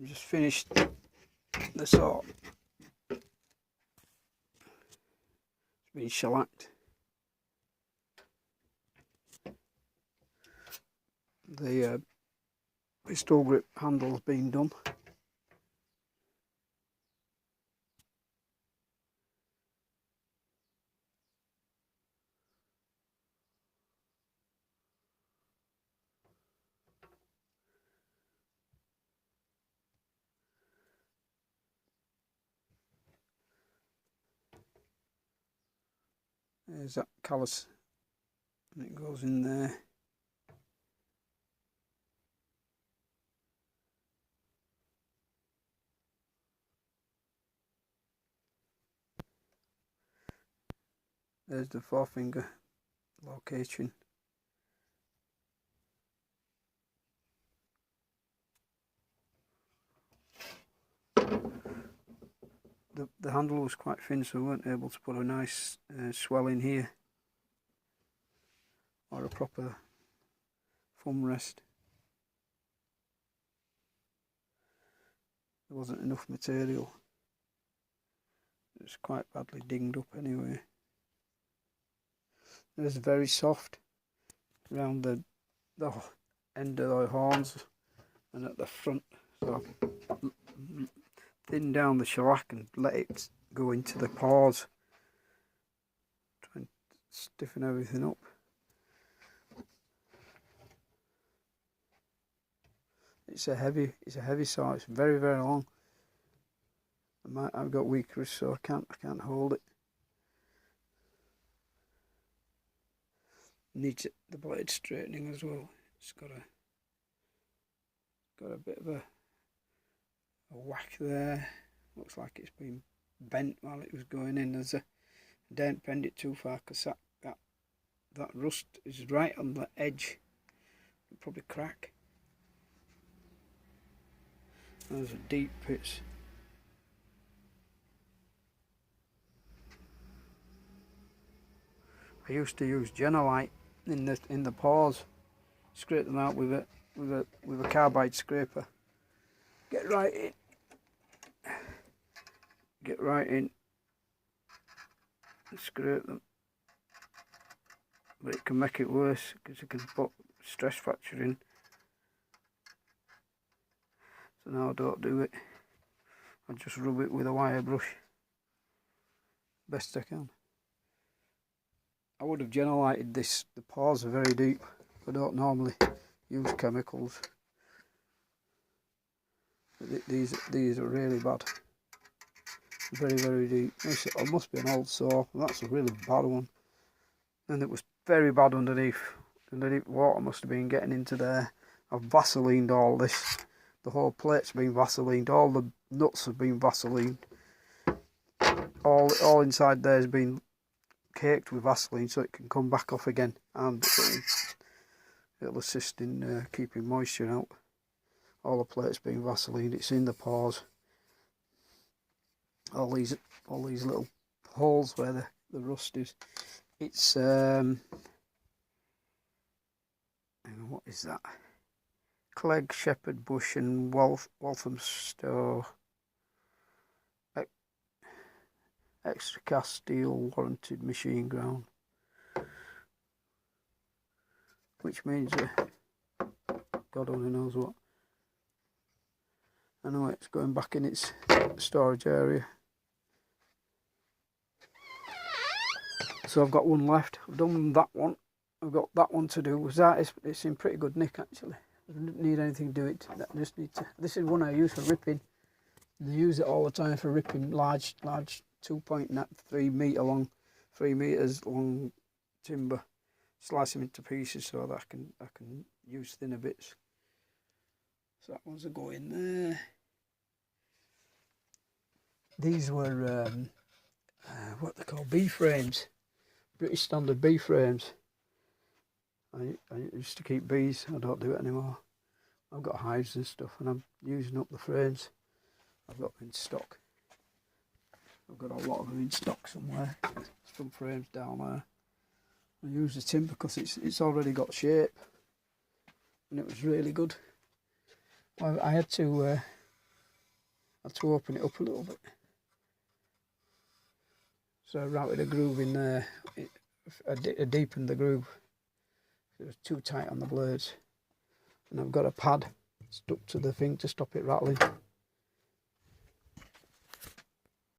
Just finished the saw. It's been shellacked. The pistol grip handle's been done. There's that callus, and it goes in there. There's the forefinger location. The handle was quite thin, so we weren't able to put a nice swell in here, or a proper thumb rest. There wasn't enough material. It was quite badly dinged up anyway. It was very soft around the end of the horns and at the front, so thin down the shellac and let it go into the paws. Try and stiffen everything up. It's a heavy saw. It's very, very long. I've got weak wrists, so I can't hold it. Needs the blade straightening as well. It's got a bit of a whack there. Looks like it's been bent while it was going in. I don't bend it too far because that rust is right on the edge. It'll probably crack. Those are deep pits. I used to use Genolite in the paws. Scrape them out with a carbide scraper. Get right in and scrape them. But it can make it worse because it can put stress fracture in. So now I don't do it. I just rub it with a wire brush best I can. I would have genolited this. The paws are very deep. I don't normally use chemicals. But these are really bad. Very, very deep. It must be an old saw. That's a really bad one. And it was very bad underneath. Underneath water must have been getting into there. I've Vaselined all this. The whole plate's been Vaselined. All the nuts have been Vaselined. All inside there has been caked with Vaseline so it can come back off again, and it'll assist in keeping moisture out. All the plate's been Vaseline. It's in the paws. All these little holes where the rust is. It's hang on, what is that? Clegg, Shepherd Bush and Walthamstow extra cast steel warranted machine ground, which means God only knows what. Anyway, it's going back in its storage area. So I've got one left. I've done that one. I've got that one to do. It's in pretty good nick actually. I don't need anything to do it. I just need to. This is one I use for ripping. I use it all the time for ripping large 2.3 metre long, 3 metres long timber. Slice them into pieces so that I can use thinner bits. So that one's a go in there. These were what they call B frames, British standard B frames. I used to keep bees. I don't do it anymore. I've got hives and stuff, and I'm using up the frames I've got in stock. I've got a lot of them in stock somewhere. Some frames down there. I use the timber because it's already got shape, and it was really good. I had to had to open it up a little bit. So I routed a groove in there. I deepened the groove. It was too tight on the blades. And I've got a pad stuck to the thing to stop it rattling.